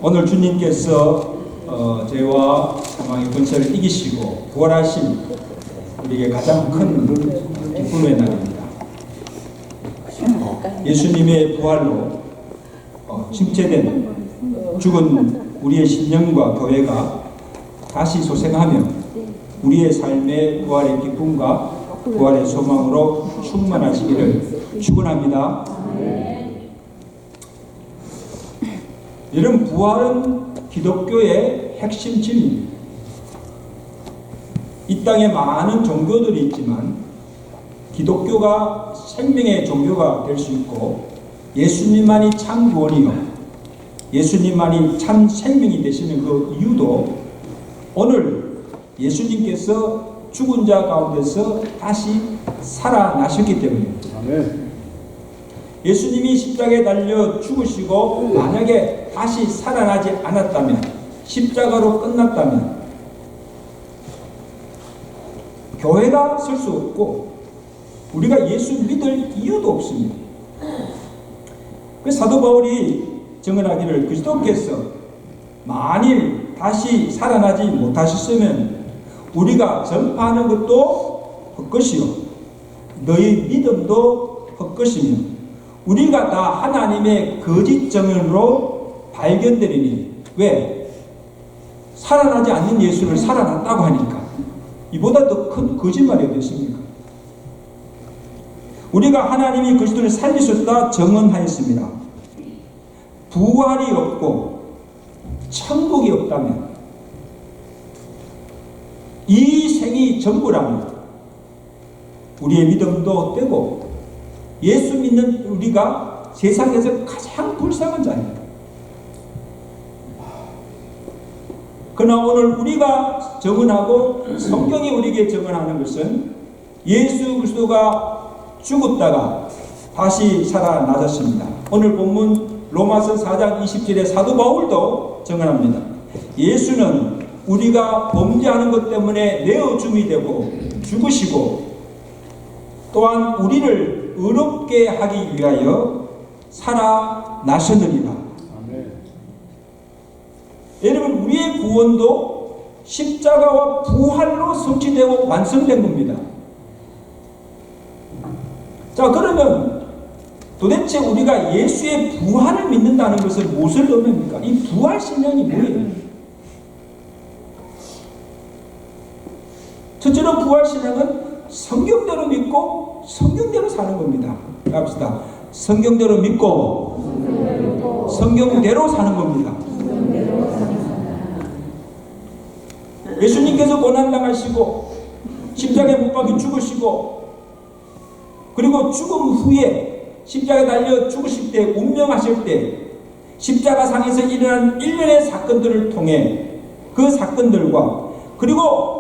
오늘 주님께서 죄와 사망의 권세를 이기시고 부활하신 우리에게 가장 큰 기쁨의 날입니다. 예수님의 부활로 침체된 죽은 우리의 신령과 교회가 다시 소생하며 우리의 삶의 부활의 기쁨과 부활의 소망으로 충만하시기를 축원합니다. 여러분, 부활은 기독교의 핵심 진리입니다. 이 땅에 많은 종교들이 있지만 기독교가 생명의 종교가 될 수 있고 예수님만이 참 구원이요 예수님만이 참 생명이 되시는 그 이유도 오늘 예수님께서 죽은 자 가운데서 다시 살아나셨기 때문입니다. 아멘. 예수님이 십자가에 달려 죽으시고 만약에 다시 살아나지 않았다면, 십자가로 끝났다면 교회가 설 수 없고 우리가 예수 믿을 이유도 없습니다. 그 사도 바울이 증언하기를 그리스도께서 만일 다시 살아나지 못하셨으면 우리가 전파하는 것도 헛것이요 너희 믿음도 헛것이며 우리가 다 하나님의 거짓 증언으로 발견되리니. 왜? 살아나지 않는 예수를 살아났다고 하니까. 이보다 더 큰 거짓말이 어딨습니까? 우리가 하나님이 그리스도를 살리셨다 증언하였습니다. 부활이 없고 천국이 없다면, 이 생이 전부라면 우리의 믿음도 떼고 예수 믿는 우리가 세상에서 가장 불쌍한 자입니다. 그러나 오늘 우리가 증언하고 성경이 우리에게 증언하는 것은 예수 그리스도가 죽었다가 다시 살아나셨습니다. 오늘 본문 로마서 4장 20절에 사도 바울도 증언합니다. 예수는 우리가 범죄하는 것 때문에 내어줌이 되고 죽으시고 또한 우리를 의롭게 하기 위하여 살아나셨느니라. 아멘. 여러분, 우리의 구원도 십자가와 부활로 성취되고 완성된 겁니다. 자, 그러면 도대체 우리가 예수의 부활을 믿는다는 것은 무엇을 의미합니까? 이 부활 신앙이 뭐예요? 첫째로 부활 신앙은 성경대로 믿고 성경대로 사는 겁니다. 갑시다. 성경대로 믿고 성경대로 사는 겁니다. 예수님께서 고난당하시고 십자가에 못 박혀 죽으시고 그리고 죽음 후에 십자가에 달려 죽으실 때, 운명하실 때 십자가상에서 일어난 일련의 사건들을 통해 그 사건들과 그리고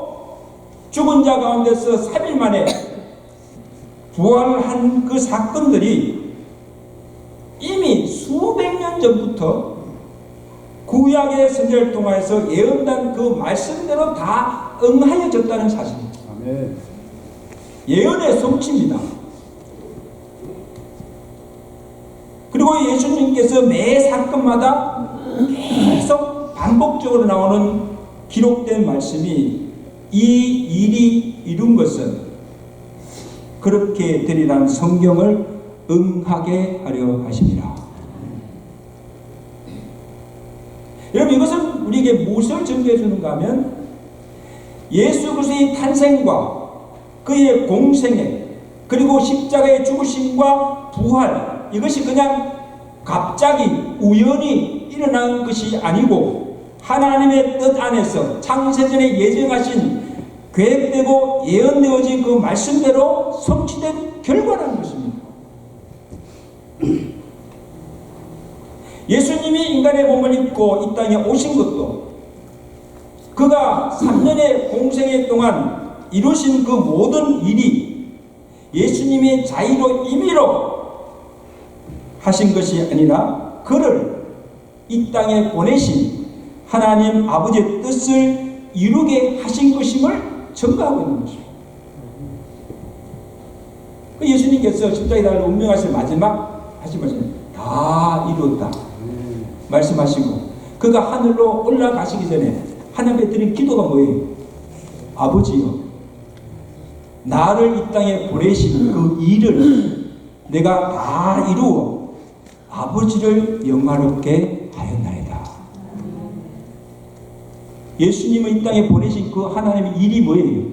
죽은 자 가운데서 3일 만에 부활을 한 그 사건들이 이미 수백 년 전부터 구약의 선지자를 통해서 예언된 그 말씀대로 다 응하여졌다는 사실입니다. 아멘. 예언의 성취입니다. 그리고 예수님께서 매 사건마다 계속 반복적으로 나오는 기록된 말씀이 이 일이 이룬 것은 그렇게 되리라는 성경을 응하게 하려 하십니다. 여러분, 이것은 우리에게 무엇을 증거해 주는가 하면 예수 그리스도의 탄생과 그의 공생애 그리고 십자가의 죽으심과 부활, 이것이 그냥 갑자기 우연히 일어난 것이 아니고 하나님의 뜻 안에서 창세전에 예정하신 계획되고 예언되어진 그 말씀대로 성취된 결과라는 것입니다. 예수님이 인간의 몸을 입고 이 땅에 오신 것도 그가 3년의 공생애 동안 이루신 그 모든 일이 예수님의 자의로 임의로 하신 것이 아니라 그를 이 땅에 보내신 하나님 아버지의 뜻을 이루게 하신 것임을 증거하고 있는 것입니다. 예수님께서 십자가에 달려 운명하실 마지막 하신 말씀 다 이루었다 말씀하시고 그가 하늘로 올라가시기 전에 하나님께 드린 기도가 뭐예요? 아버지요, 나를 이 땅에 보내신 그 일을 내가 다 이루어 아버지를 영화롭게 하였나이다. 예수님을 이 땅에 보내신 그 하나님의 일이 뭐예요?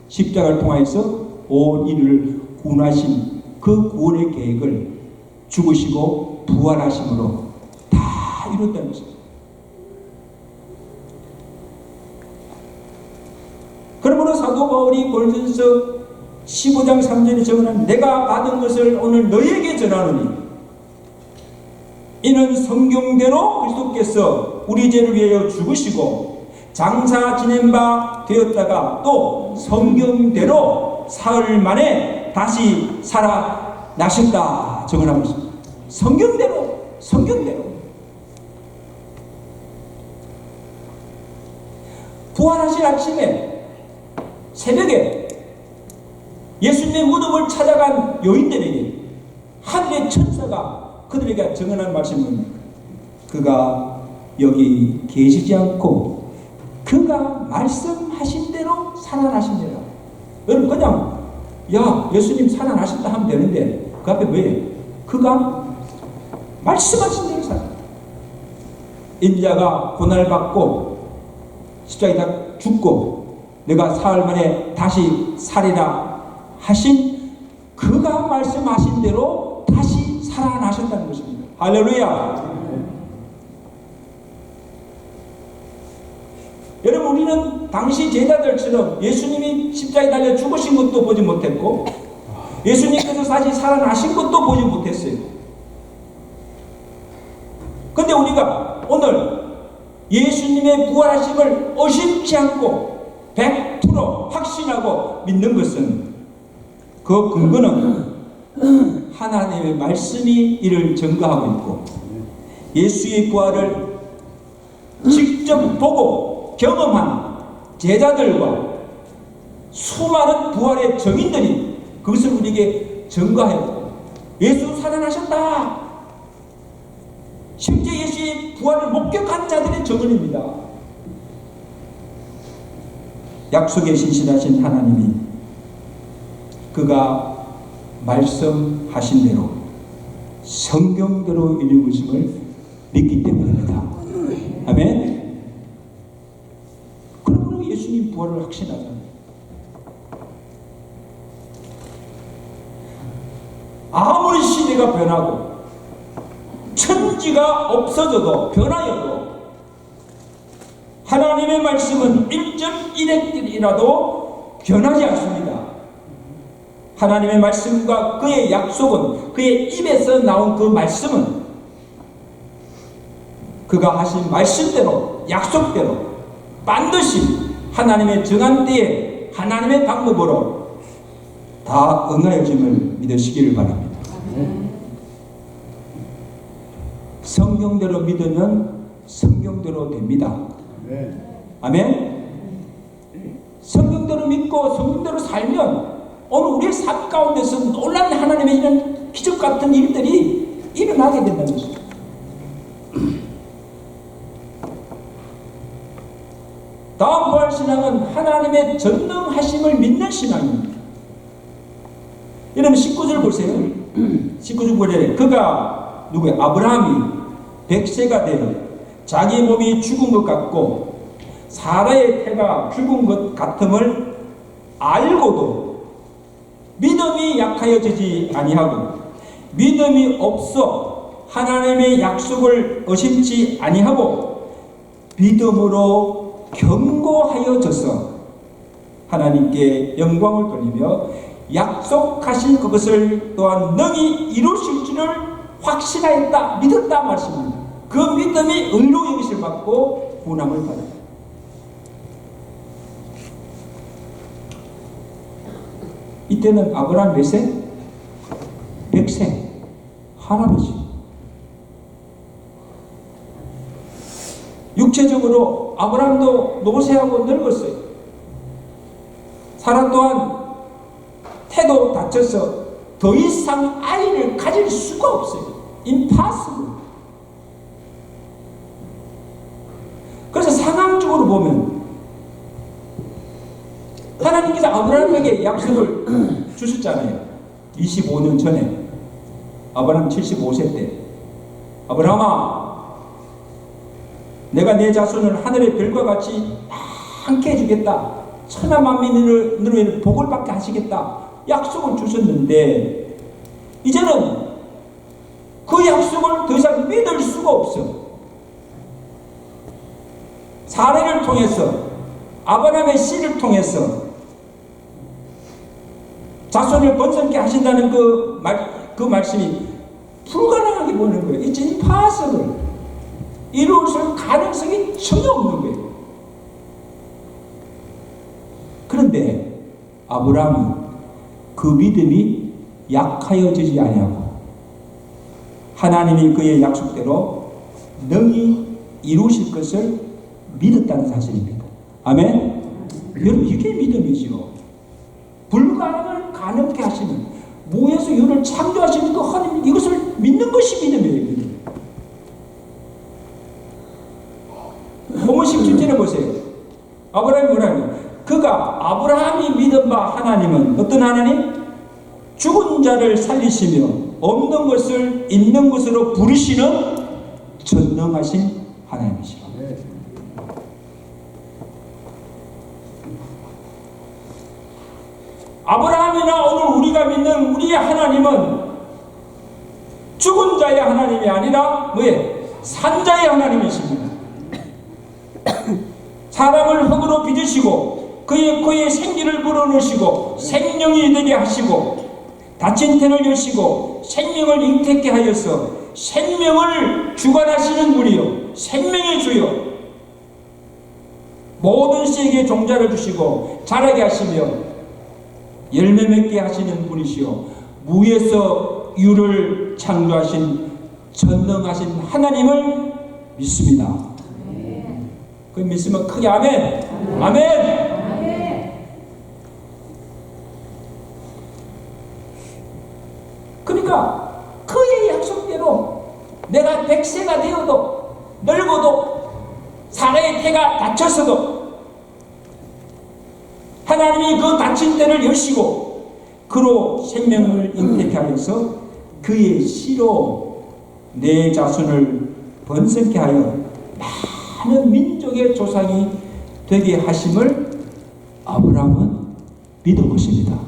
십자가를 통해서 온 인류를 구원하신 그 구원의 계획을 죽으시고 부활하심으로 다 이뤘다는 것입니다. 그러므로 사도 바울이 고린도전서 15장 3절에 적어놓은 내가 받은 것을 오늘 너희에게 전하노니 이는 성경대로 그리스도께서 우리 죄를 위하여 죽으시고 장사 지낸 바 되었다가 또 성경대로 사흘 만에 다시 살아나셨다 적어놓은 것입니다. 성경대로 부활하신 아침에 새벽에 예수님의 무덤을 찾아간 여인들에게 하늘의 천사가 그들에게 증언한 말씀은 그가 여기 계시지 않고 그가 말씀하신 대로 살아나신대라. 여러분 그냥 야 예수님 살아나신다 하면 되는데 그 앞에 뭐예요? 그가 말씀하신 대로 살아. 인자가 고난을 십자가에 죽고 내가 사흘 만에 다시 살리라 하신 그가 말씀하신 대로 다시 살아나셨다는 것입니다. 할렐루야. 여러분 우리는 당시 제자들처럼 예수님이 십자가에 달려 죽으신 것도 보지 못했고 예수님께서 다시 살아나신 것도 보지 못했어요. 근데 우리가 오늘 예수님의 부활하심을 의심치 않고 100% 확신하고 믿는 것은 그 근거는 하나님의 말씀이 이를 증거하고 있고 예수의 부활을 직접 보고 경험한 제자들과 수많은 부활의 증인들이 그것을 우리에게 증거하였고 예수 살아나셨다. 심지어 예수의 부활을 목격한 자들의 증언입니다. 약속에 신실하신 하나님이 그가 말씀하신 대로 성경대로 이루어짐을 믿기 때문입니다. 아멘. 그러므로 예수님 부활을 확신하잖아요. 아무리 시대가 변하고 천지가 없어져도 변하여도 하나님의 말씀은 1.1획이라도 변하지 않습니다. 하나님의 말씀과 그의 약속은 그의 입에서 나온 그 말씀은 그가 하신 말씀대로 약속대로 반드시 하나님의 정한 때에 하나님의 방법으로 다 응하여짐을 믿으시기를 바랍니다. 성경대로 믿으면 성경대로 됩니다. 아멘. 성경대로 믿고 성경대로 살면 오늘 우리의 삶 가운데서 놀라운 하나님의 이런 기적 같은 일들이 일어나게 된다는 것입니다. 다음 부활신앙은 하나님의 전능하심을 믿는 신앙입니다. 여러분 19절 보세요. 19절 보래 그가 누구예요? 아브라함이 100세가 되어 자기 몸이 죽은 것 같고 사라의 태가 죽은 것 같음을 알고도 믿음이 약하여지지 아니하고 믿음이 없어 하나님의 약속을 의심치 아니하고 믿음으로 견고하여져서 하나님께 영광을 돌리며 약속하신 그것을 또한 능히 이루실 줄을 확신하였다 믿었다 말씀입니다. 그 믿음이 의로 여기실 받고 구원함을 받았다. 이때는 아브라함 몇 세? 100세 할아버지. 육체적으로 아브라함도 노쇠하고 늙었어요. 사라 또한 태도 다쳐서 더 이상 아이를 가질 수가 없어요. impossible. 보면 하나님께서 아브라함에게 약속을 주셨잖아요. 25년 전에 아브라함 75세 때 아브라함아 내가 내 자손을 하늘의 별과 같이 많게 해주겠다. 천하 만민으로 복을 받게 하시겠다. 약속을 주셨는데 이제는 그 약속을 더 이상 믿을 수가 없어. 사례를 통해서 아브라함의 씨를 통해서 자손을 번성케 하신다는 그 말씀이 불가능하게 보는 거예요. It's impossible. 이룰 가능성이 전혀 없는 거예요. 그런데 아브라함은 그 믿음이 약하여지지 아니하고 하나님이 그의 약속대로 능히 이루실 것을 믿었다는 사실입니다. 아멘? 여러분 이게 믿음이지요. 불가능을 가능케 하시는 무에서 유를 창조하시는 그 하나님 이것을 믿는 것이 믿음이에요. 본문 17절에 보세요. 아브라함이 뭐라고요? 그가 아브라함이 믿은 바 하나님은 어떤 하나님? 죽은 자를 살리시며 없는 것을 있는 것으로 부르시는 전능하신 하나님이시라. 아브라함이나 오늘 우리가 믿는 우리의 하나님은 죽은 자의 하나님이 아니라 뭐예요? 산자의 하나님이십니다. 사람을 흙으로 빚으시고 그의 코에 생기를 불어넣으시고 생명이 되게 하시고 닫힌 태를 여시고 생명을 잉태케 하여서 생명을 주관하시는 분이요 생명의 주요 모든 씨에게 종자를 주시고 자라게 하시며 열매 맺게 하시는 분이시요 무에서 유를 창조하신 전능하신 하나님을 믿습니다. 그 믿으면 크게 아멘. 아멘. 그러니까 그의 약속대로 내가 100세가 되어도 늙어도 사례의 태가 닫혔어도 하나님이 그 닫힌 때를 여시고 그로 생명을 잉태케 하여서 그의 씨로 내 자손을 번성케 하여 많은 민족의 조상이 되게 하심을 아브라함은 믿은 것입니다.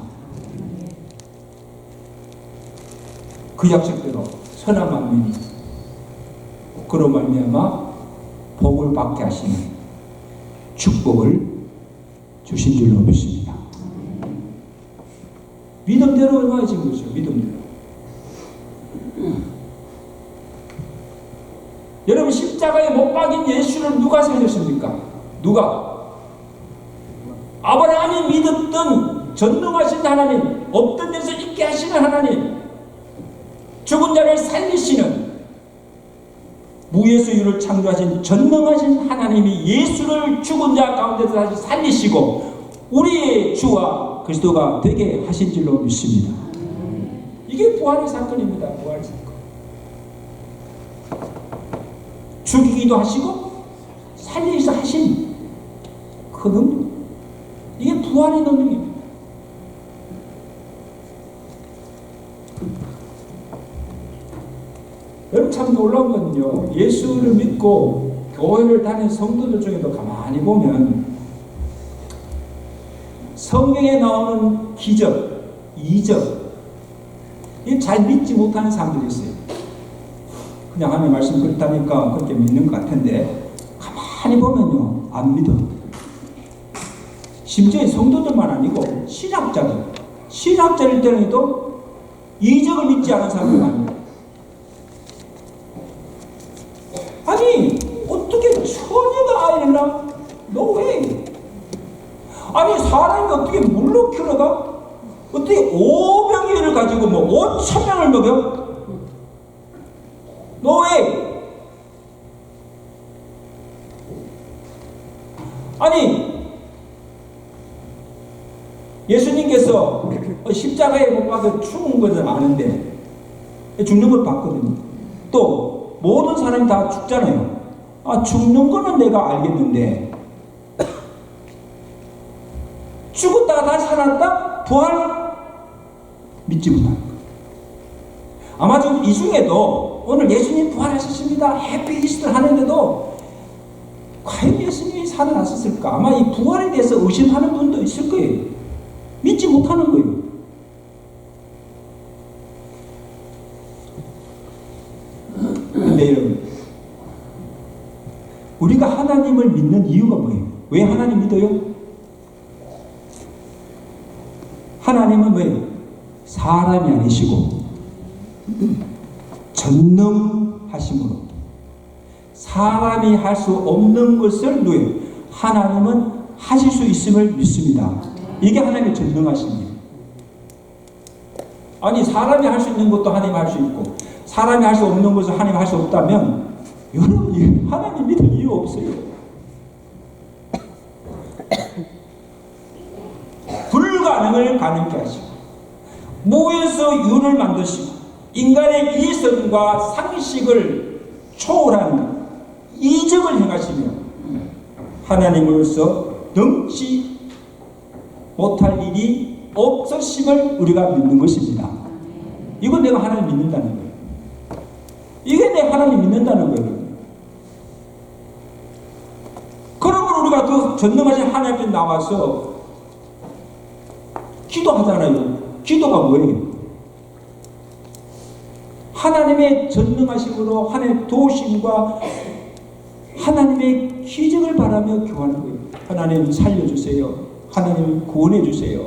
그 약속대로 선한 만민이 그로 말미암아 복을 받게 하시는 축복을 주신 줄로 믿습니다. 믿음대로 이루어진 거죠. 믿음대로. 여러분 십자가에 못 박인 예수를 누가 살렸습니까? 누가? 아브라함이 믿었던 전능하신 하나님, 없던 데서 있게 하시는 하나님, 죽은 자를 살리시는 무에서 유를 창조하신 전능하신 하나님이 예수를 죽은 자 가운데서 다시 살리시고 우리의 주와 그리스도가 되게 하신 줄로 믿습니다. 이게 부활의 사건입니다. 부활의 사건. 죽이기도 하시고 살리기도 하신 그 능력, 이게 부활의 능력입니다. 여러분 참 놀라운 건요, 예수를 믿고 교회를 다니는 성도들 중에도 가만히 보면 성경에 나오는 기적, 이적, 이게 잘 믿지 못하는 사람들이 있어요. 그냥 하나님 말씀 그렇다니까 그렇게 믿는 것 같은데 가만히 보면요 안 믿어. 심지어 성도들만 아니고 신학자일 때는도 이적을 믿지 않은 사람들 많아요. 아니 어떻게 처녀가 아이를 낳아? No way. 아니 사람이 어떻게 물로 키워가? 어떻게 5병이를 가지고 뭐 5,000명을 먹여? No way. 아니 예수님께서 십자가에 못 박혀 죽은 것은 아는데 죽는 걸 봤거든요. 또 모든 사람이 다 죽잖아요. 아 죽는 거는 내가 알겠는데 살아났다? 부활 믿지 못하는 거예요. 아마 좀 이 중에도 오늘 예수님 부활하셨습니다, 해피 이스터 하는데도 과연 예수님이 살아났었을까? 아마 이 부활에 대해서 의심하는 분도 있을 거예요. 믿지 못하는 거예요. 근데 여러분, 우리가 하나님을 믿는 이유가 뭐예요? 왜 하나님 믿어요? 하나님은 뭐예요? 사람이 아니시고 전능하심으로 사람이 할 수 없는 것을 누구예요? 하나님은 하실 수 있음을 믿습니다. 이게 하나님의 전능하심이에요. 아니, 사람이 할 수 있는 것도 하나님이 할 수 있고 사람이 할 수 없는 것을 하나님이 할 수 없다면 여러분, 하나님 믿을 이유 없어요. 불가능을 가능케 하시고 무에서 유를 만드시고 인간의 이성과 상식을 초월한 이적을 행하시며 하나님으로서 능치 못할 일이 없으심을 우리가 믿는 것입니다. 이건 내가 하나님 믿는다는 거예요. 이게 내 하나님 믿는다는 거예요. 그러므로 우리가 그 전능하신 하나님 앞에 나와서 기도하잖아요. 기도가 뭐예요? 하나님의 전능하심으로 하나님의 도우심과 하나님의 기적을 바라며 교하는 거예요. 하나님 살려주세요. 하나님 구원해 주세요.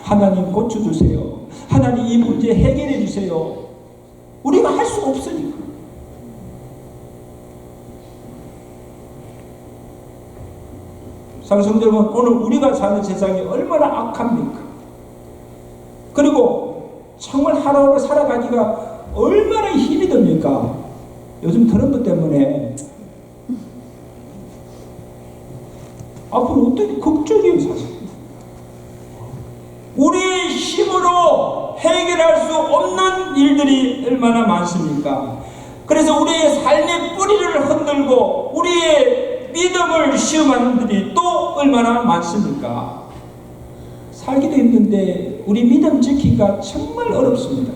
하나님 고쳐주세요. 하나님 이 문제 해결해 주세요. 우리가 할 수 없으니까. 사랑하는 성도 여러분, 오늘 우리가 사는 세상이 얼마나 악합니까? 그리고 정말 하루하루 살아가기가 얼마나 힘이 듭니까? 요즘 트럼프 때문에 앞으로 어떻게 걱정이에요, 사실. 우리의 힘으로 해결할 수 없는 일들이 얼마나 많습니까? 그래서 우리의 삶의 뿌리를 흔들고 우리의 믿음을 시험하는 분들이 또 얼마나 많습니까? 살기도 힘든데 우리 믿음 지키기가 정말 어렵습니다.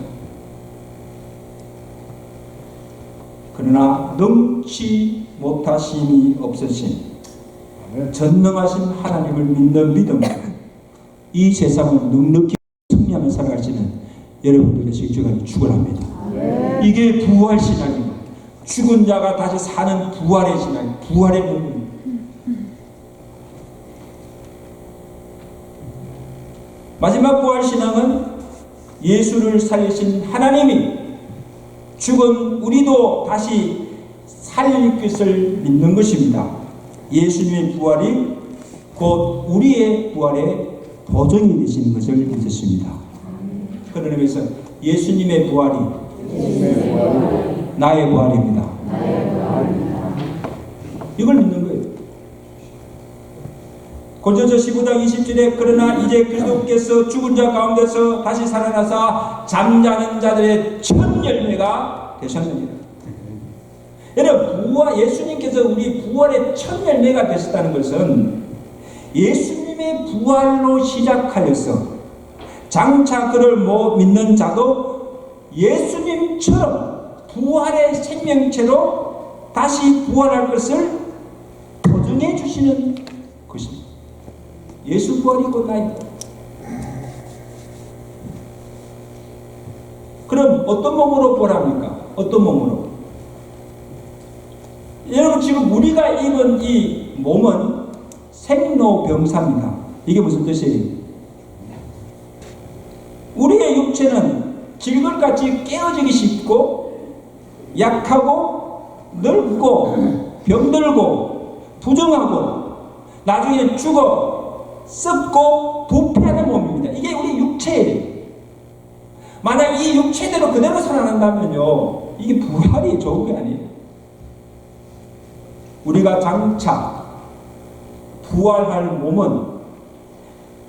그러나 능치 못하심이 없으신 전능하신 하나님을 믿는 믿음으로 이 세상을 넉넉히 승리하며 살아가시는 여러분들 되시기 주간에 축원합니다. 이게 부활 신앙입니다. 죽은 자가 다시 사는 부활의 신앙, 부활의 믿음. 마지막 부활 신앙은 예수를 살리신 하나님이 죽은 우리도 다시 살릴 것을 믿는 것입니다. 예수님의 부활이 곧 우리의 부활의 보증이 되시는 것을 믿습니다. 그런 의미에서 예수님의 부활이 나의 부활입니다. 이걸 믿는 거예요. 고린도서 15장 20절에 그러나 이제 그리스도께서 죽은 자 가운데서 다시 살아나사 잠자는 자들의 첫 열매가 되셨느니라. 여러분, 예수님께서 우리 부활의 첫 열매가 되셨다는 것은 예수님의 부활로 시작하여서 장차 그를 믿는 자도 예수님처럼 부활의 생명체로 다시 부활할 것을 보증해 주시는 것입니다. 예수 부활이 곧 나의 부활. 그럼 어떤 몸으로 부활합니까? 어떤 몸으로? 여러분, 지금 우리가 입은 이 몸은 생로병사입니다. 이게 무슨 뜻이에요? 우리의 육체는 질글같이 깨어지기 쉽고 약하고 늙고 병들고 부정하고 나중에 죽어 썩고 부패하는 몸입니다. 이게 우리 육체예요. 만약 이 육체대로 그대로 살아난다면요, 이게 부활이 좋은 게 아니에요. 우리가 장차 부활할 몸은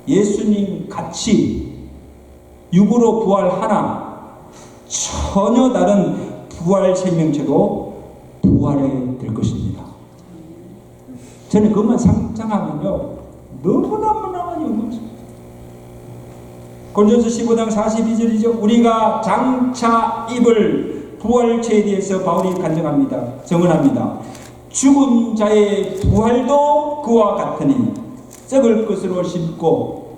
예수님 같이 육으로 부활하나 전혀 다른 부활 생명체로 부활해 될 것입니다. 저는 그것만 상상하면요, 너무너무너무 영광스럽습니다. 고린도서 15장 42절이죠. 우리가 장차 입을 부활체에 대해서 바울이 간증합니다. 증언합니다. 죽은 자의 부활도 그와 같으니 썩을 것으로 심고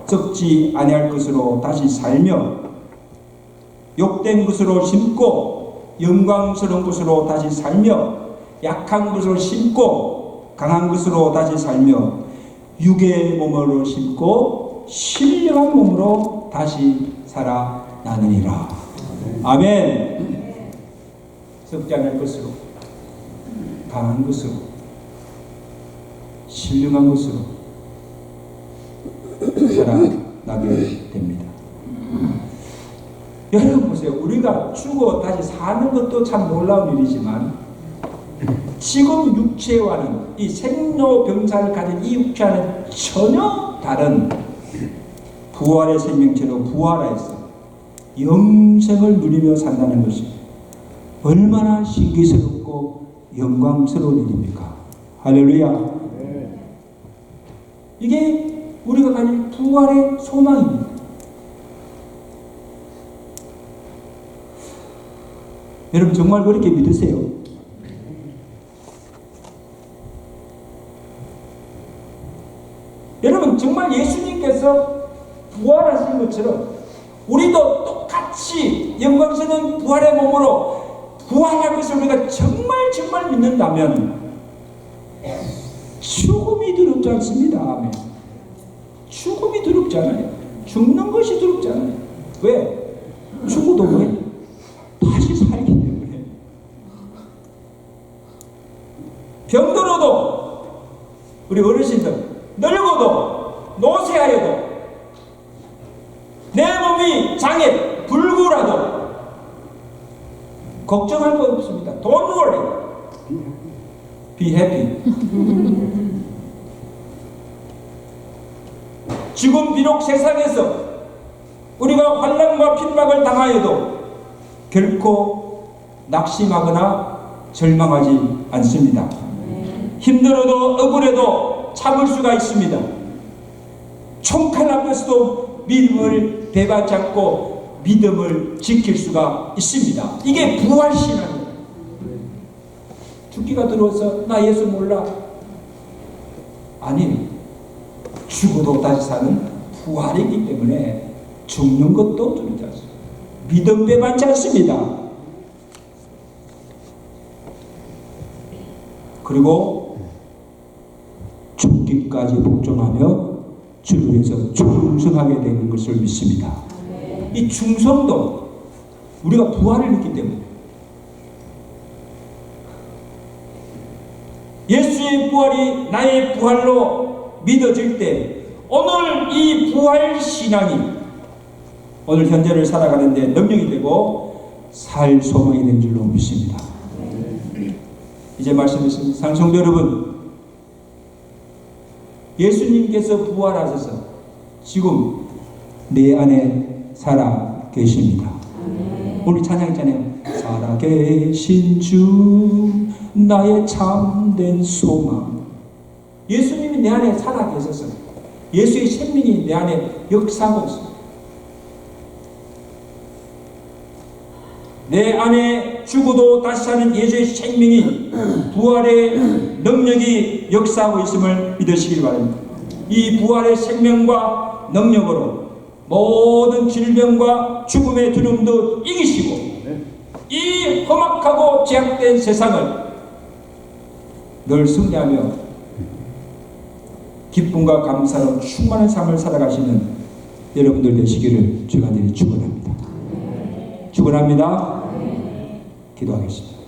썩지 아니할 것으로 다시 살며 욕된 것으로 심고 영광스러운 것으로 다시 살며 약한 것으로 심고 강한 것으로 다시 살며 육의 몸으로 심고 신령한 몸으로 다시 살아나느니라. 아멘. 썩지 않을 것으로 강한 것으로 신령한 것으로 살아나게 됩니다. 여러분 보세요. 우리가 죽어 다시 사는 것도 참 놀라운 일이지만 지금 육체와는 이 생로병사를 가진 이 육체와는 전혀 다른 부활의 생명체로 부활해서 영생을 누리며 산다는 것이 얼마나 신기스럽고 영광스러운 일입니까? 할렐루야. 이게 우리가 가진 부활의 소망입니다. 여러분 정말 그렇게 믿으세요? 여러분 정말 예수님께서 부활하신 것처럼 우리도 똑같이 영광스러운 부활의 몸으로 부활할 것을 우리가 정말 믿는다면 죽음이 두렵지 않습니다. 아멘. 죽음이 두렵지 않아요. 죽는 것이 두렵지 않아요. 왜? 죽어도 왜? 다시 살기 때문에. 병들어도 우리 어르신들 늙어도 노쇠하여도 내 몸이 장애 불구라도 걱정할 거 없습니다. Don't worry. Be happy. 지금 비록 세상에서 우리가 환난과 핍박을 당하여도 결코 낙심하거나 절망하지 않습니다. 힘들어도 억울해도 참을 수가 있습니다. 총칼 앞에서도 믿음을 배반치 않고 믿음을 지킬 수가 있습니다. 이게 부활신앙입니다. 죽기가 들어와서 나 예수 몰라. 아니, 죽어도 다시 사는 부활이기 때문에 죽는 것도 두렵지 않습니다. 믿음 배반치 않습니다. 그리고 죽기까지 복종하며 주를 위해서 충성하게 되는 것을 믿습니다. 이 충성도 우리가 부활을 믿기 때문에 예수의 부활이 나의 부활로 믿어질 때 오늘 이 부활 신앙이 오늘 현재를 살아가는데 능력이 되고 살 소망이 된 줄로 믿습니다. 이제 말씀드렸습니다. 상성도 여러분, 예수님께서 부활하셔서 지금 내 안에 살아 계십니다. 오늘 찬양했잖아요. 살아 계신 주 나의 참된 소망. 예수님이 내 안에 살아 계셔서 예수의 생명이 내 안에 역사하고 있습니다. 내 안에 죽어도 다시 사는 예수의 생명이 부활의 능력이 역사하고 있음을 믿으시길 바랍니다. 이 부활의 생명과 능력으로 모든 질병과 죽음의 두려움도 이기시고 이 험악하고 제약된 세상을 늘 승리하며 기쁨과 감사로 충만한 삶을 살아가시는 여러분들 되시기를 주간절히 축원합니다. 축원합니다. 기도하겠습니다.